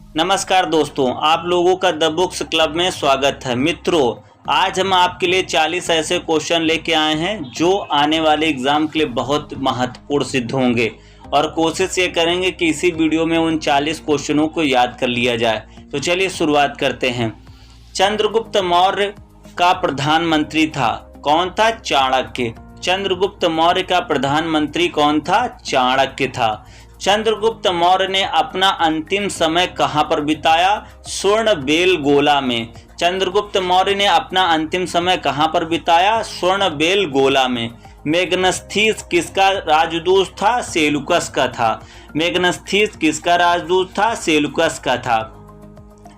नमस्कार दोस्तों, आप लोगों का द बुक्स क्लब में स्वागत है। मित्रों, आज हम आपके लिए 40 ऐसे क्वेश्चन लेके आए हैं जो आने वाले एग्ज़ाम के लिए बहुत महत्वपूर्ण सिद्ध होंगे और कोशिश ये करेंगे कि इसी वीडियो में उन 40 क्वेश्चनों को याद कर लिया जाए। तो चलिए शुरुआत करते हैं। चंद्रगुप्त मौर्य का प्रधानमंत्री था, कौन था? चाणक्य। चंद्रगुप्त मौर्य का प्रधानमंत्री कौन था? चाणक्य था। चंद्रगुप्त मौर्य ने अपना अंतिम समय कहाँ पर बिताया? स्वर्णबेलगोला में। चंद्रगुप्त मौर्य ने अपना अंतिम समय कहाँ पर बिताया? स्वर्णबेलगोला में। मेगनस्थीस किसका राजदूत था? सेलुकस का था। मेगनस्थीस किसका राजदूत था? सेलुकस का था।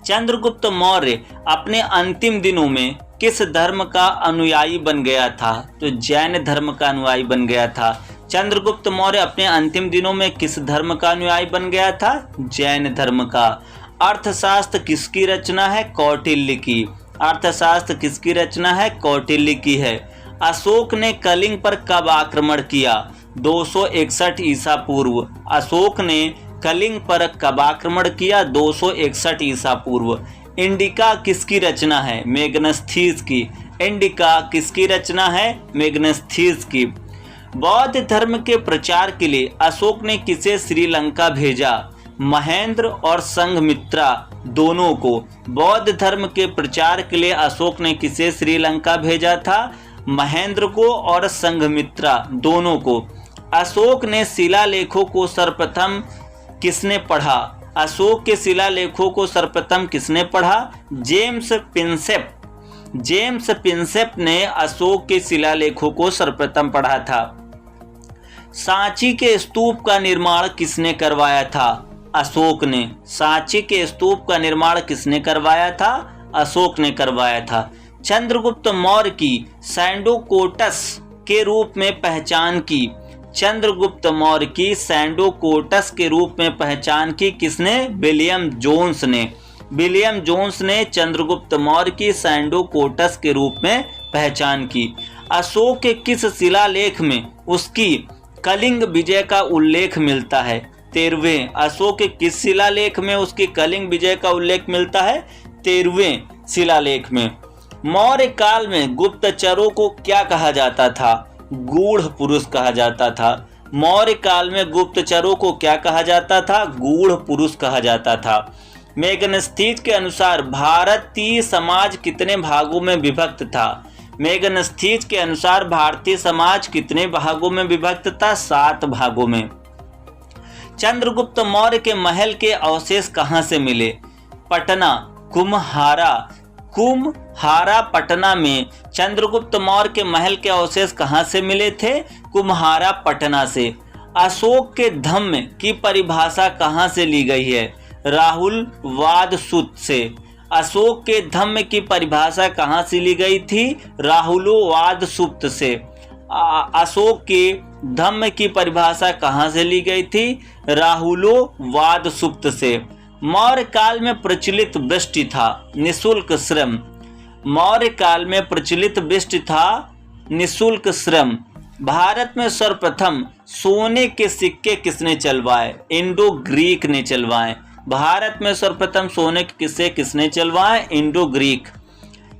चंद्रगुप्त मौर्य अपने अंतिम दिनों में किस धर्म का अनुयायी बन गया था? तो जैन धर्म का अनुयायी बन गया था। चंद्रगुप्त मौर्य अपने अंतिम दिनों में किस धर्म का अनुयायी बन गया था? जैन धर्म का। अर्थशास्त्र किसकी रचना है? कौटिल्य की। अर्थशास्त्र किसकी रचना है? कौटिल्य की है। अशोक ने कलिंग पर कब आक्रमण किया? 261 ईसा पूर्व। अशोक ने कलिंग पर कब आक्रमण किया? 261 ईसा पूर्व। इंडिका किसकी रचना है? मेगनस्थीस की। इंडिका किसकी रचना है? मेगनस्थीस की। बौद्ध धर्म के प्रचार के लिए अशोक ने किसे श्रीलंका भेजा? महेंद्र और संघमित्रा दोनों को। बौद्ध धर्म के प्रचार के लिए अशोक ने किसे श्रीलंका भेजा था? महेंद्र को और संघमित्रा दोनों को। अशोक ने शिलालेखों को सर्वप्रथम किसने पढ़ा? अशोक के शिलालेखों को सर्वप्रथम किसने पढ़ा? James Prinsep. जेम्स प्रिंसेप ने अशोक के शिलालेखों को सर्वप्रथम पढ़ा था। सांची के स्तूप का निर्माण किसने करवाया था? अशोक ने। सांची के स्तूप का निर्माण किसने करवाया था? अशोक ने करवाया था। चंद्रगुप्त मौर्य की सैंडोकोटस के रूप में पहचान की। चंद्रगुप्त मौर्य की सैंडोकोटस के रूप में पहचान की किसने? विलियम जोन्स ने। विलियम जोन्स ने चंद्रगुप्त मौर्य की सैंडोकोटस के रूप में पहचान की। अशोक के किस शिलालेख में उसकी कलिंग विजय का उल्लेख मिलता है? 13वें। अशोक के किस शिलालेख में उसकी कलिंग विजय का उल्लेख मिलता है? 13वें शिलालेख में। मौर्य काल में गुप्तचरों को क्या कहा जाता था? गूढ़ पुरुष कहा जाता था। मौर्य काल में गुप्तचरों को क्या कहा जाता था? गूढ़ पुरुष कहा जाता था। मेगनस्थीस के अनुसार भारतीय समाज कितने भागों में विभक्त था? मेगनस्थीस के अनुसार भारतीय समाज कितने भागों में विभक्त था? 7 भागों में। चंद्रगुप्त मौर्य के महल के अवशेष कहाँ से मिले? पटना, कुम्हारा। कुम्हारा पटना में चंद्रगुप्त मौर्य के महल के अवशेष कहाँ से मिले थे? कुम्हारा पटना से। अशोक के धम्म की परिभाषा कहाँ से ली गई है? राहुल वादसूत से। अशोक के धम्म की परिभाषा कहाँ से ली गई थी? राहुलोवादसूत से। अशोक के धम्म की परिभाषा कहाँ से ली गई थी? राहुलोवादसूत से। मौर्य काल में प्रचलित वृष्टि था निःशुल्क श्रम। मौर्य काल में प्रचलित वृष्टि था निःशुल्क श्रम। भारत में सर्वप्रथम सोने के सिक्के किसने चलवाए? इंडो ग्रीक ने चलवाए। भारत में सर्वप्रथम सोने के सिक्के किसने चलवाए? Indo Greek.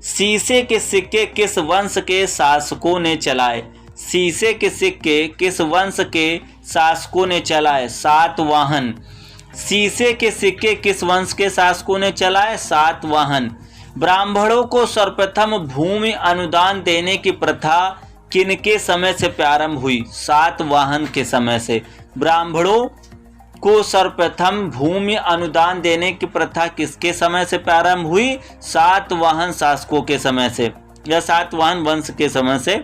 शीशे के सिक्के किस वंश के शासकों ने चलाए? शीशे के सिक्के किस वंश के शासकों ने चलाए? सातवाहन। शीशे के सिक्के किस वंश के शासकों ने चलाए? सातवाहन। ब्राह्मणों को सर्वप्रथम भूमि अनुदान देने की प्रथा किनके समय से प्रारंभ हुई? सातवाहन के समय से। ब्राह्मणों को सर्वप्रथम भूमि अनुदान देने की प्रथा किसके समय से प्रारंभ हुई? सातवाहन शासकों के समय से या सातवाहन वंश के समय से।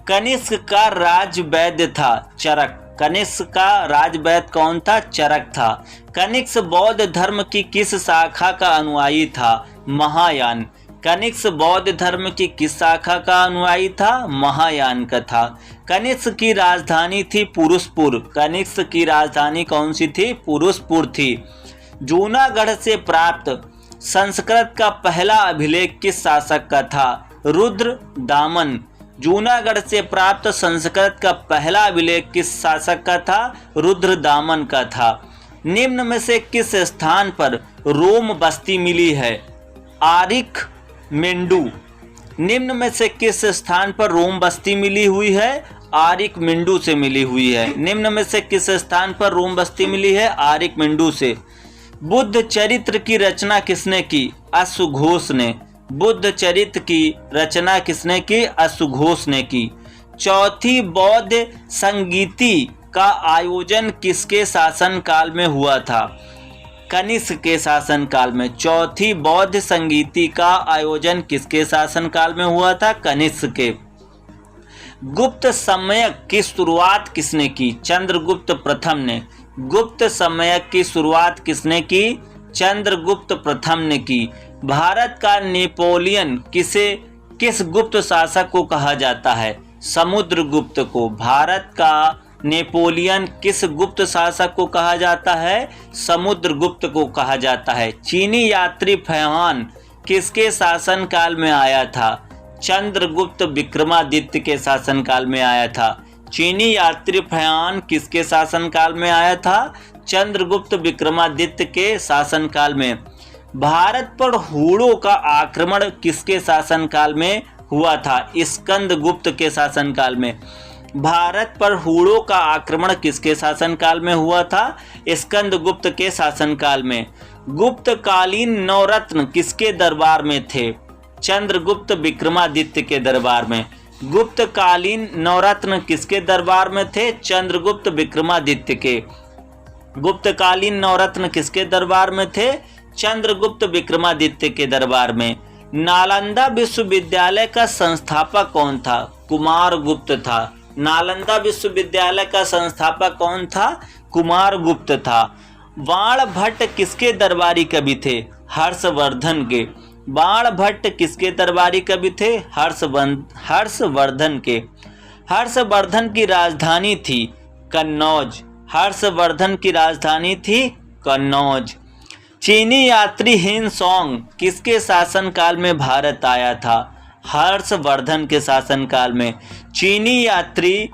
कनिष्क का राजवैद्य था चरक। कनिष्क का राजवैद्य कौन था? चरक था। कनिष्क बौद्ध धर्म की किस शाखा का अनुयायी था? महायान। कनिष्क बौद्ध धर्म की किस शाखा का अनुयायी था? महायान का था। कनिष्क की राजधानी थी पुरुषपुर। कनिष्क की राजधानी कौन सी थी? पुरुषपुर थी। जूनागढ़ से प्राप्त संस्कृत का पहला अभिलेख किस शासक का था? रुद्र दामन। जूनागढ़ से प्राप्त संस्कृत का पहला अभिलेख किस शासक का था? रुद्र दामन का था। निम्न में से किस स्थान पर रोम बस्ती मिली है? आरिक मेंडू। निम्न में से किस स्थान पर रोम बस्ती मिली हुई है? आरिक मेंडू से मिली हुई है। निम्न में से किस स्थान पर रोम बस्ती मिली है? आरिक मेंडू से। बुद्ध चरित्र की रचना किसने की? अश्वघोष ने। बुद्ध चरित्र की रचना किसने की? अश्वघोष ने की। चौथी बौद्ध संगीति का आयोजन किसके शासनकाल में हुआ था? कनिष्क के शासनकाल में। चौथी बौद्ध संगीति का आयोजन किसके शासनकाल में हुआ था? कनिष्क के। गुप्त सम्यक की शुरुआत किसने की? चंद्रगुप्त प्रथम ने। गुप्त सम्यक की शुरुआत किसने की? चंद्रगुप्त प्रथम ने की। भारत का नेपोलियन किस गुप्त शासक को कहा जाता है? समुद्रगुप्त को। भारत का नेपोलियन किस गुप्त शासक को कहा जाता है? समुद्रगुप्त को कहा जाता है। चीनी यात्री फैहान किसके शासनकाल में आया था? चंद्रगुप्त विक्रमादित्य के शासनकाल में आया था। चीनी यात्री फैहान किसके शासनकाल में आया था? चंद्रगुप्त विक्रमादित्य के शासनकाल में। भारत पर हूणों का आक्रमण किसके शासनकाल में हुआ था? स्कंदगुप्त के शासनकाल में। भारत पर हूणों का आक्रमण किसके शासनकाल में हुआ था? स्कंदगुप्त के शासनकाल में। गुप्तकालीन नवरत्न किसके दरबार में थे? चंद्रगुप्त विक्रमादित्य के दरबार में। गुप्तकालीन नवरत्न किसके दरबार में थे? चंद्रगुप्त विक्रमादित्य के। गुप्तकालीन नवरत्न किसके दरबार में थे? चंद्रगुप्त विक्रमादित्य के दरबार में। नालंदा विश्वविद्यालय का संस्थापक कौन था? कुमारगुप्त था। नालंदा विश्वविद्यालय का संस्थापक कौन था? कुमारगुप्त था। बाणभट्ट किसके दरबारी कवि थे? हर्षवर्धन के। बाणभट्ट किसके दरबारी कवि थे? हर्षवर्धन के। हर्षवर्धन की राजधानी थी कन्नौज। हर्षवर्धन की राजधानी थी कन्नौज। चीनी यात्री हिनसोंग किसके शासनकाल में भारत आया था? हर्षवर्धन के शासनकाल में। चीनी यात्री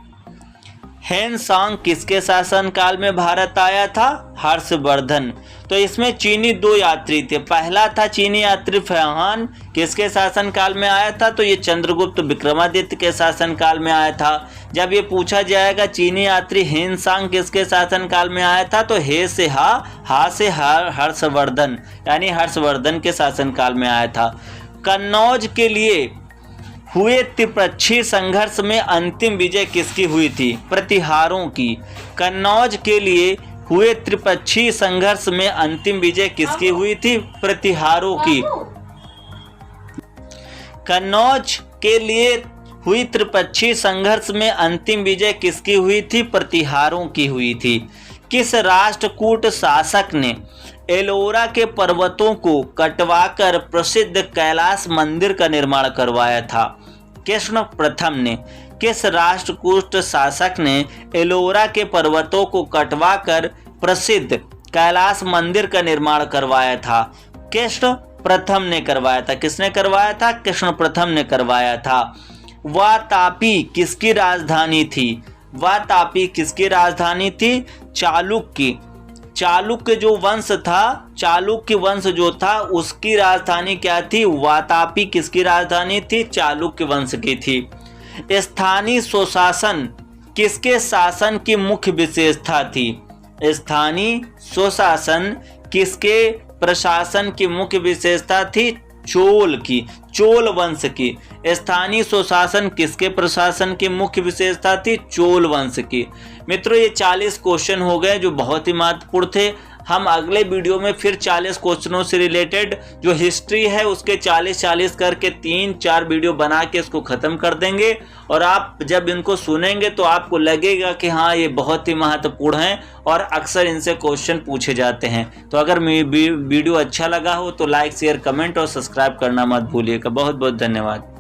हिनसोंग किसके शासनकाल में भारत आया था? हर्षवर्धन। तो इसमें चीनी दो यात्री थे। पहला था चीनी यात्री फैहान, किसके शासनकाल में आया था? तो ये चंद्रगुप्त विक्रमादित्य के शासनकाल में आया था। जब ये पूछा जाएगा चीनी यात्री हिनसोंग किसके शासनकाल में आया था, तो हे से हा से हर्षवर्धन, यानी हर्षवर्धन के शासनकाल में आया था। कन्नौज के लिए हुए त्रिपक्षीय संघर्ष में अंतिम विजय किसकी हुई थी? प्रतिहारों की। कन्नौज के लिए हुए त्रिपक्षीय संघर्ष में अंतिम विजय किसकी हुई थी? प्रतिहारों की। कन्नौज के लिए हुई त्रिपक्षीय संघर्ष में अंतिम विजय किसकी हुई थी? प्रतिहारों की हुई थी। किस राष्ट्रकूट शासक ने एलोरा के पर्वतों को कटवाकर प्रसिद्ध कैलाश मंदिर का निर्माण करवाया था? कृष्ण प्रथम ने। किस राष्ट्रकूट शासक ने एलोरा के पर्वतों को कटवाकर प्रसिद्ध कैलाश मंदिर का निर्माण करवाया था? कृष्ण प्रथम ने करवाया था। किसने करवाया था? कृष्ण प्रथम ने करवाया था। वातापी किसकी राजधानी थी? वातापी किसकी राजधानी थी? चालुक्य। चालुक्य जो वंश था, चालुक्य वंश जो था उसकी राजधानी क्या थी? वातापी किसकी राजधानी थी? चालुक्य वंश की थी। स्थानीय स्वशासन किसके शासन की मुख्य विशेषता थी? स्थानीय स्वशासन किसके प्रशासन की मुख्य विशेषता थी? चोल की, चोल वंश की। स्थानीय स्वशासन किसके प्रशासन की मुख्य विशेषता थी? चोल वंश की। मित्रों, ये 40 क्वेश्चन हो गए जो बहुत ही महत्वपूर्ण थे। हम अगले वीडियो में फिर 40 क्वेश्चनों से रिलेटेड जो हिस्ट्री है उसके 40-40 करके 3-4 वीडियो बना के इसको ख़त्म कर देंगे। और आप जब इनको सुनेंगे तो आपको लगेगा कि हाँ ये बहुत ही महत्वपूर्ण हैं और अक्सर इनसे क्वेश्चन पूछे जाते हैं। तो अगर वीडियो अच्छा लगा हो तो लाइक, शेयर, कमेंट और सब्सक्राइब करना मत भूलिएगा। बहुत बहुत धन्यवाद।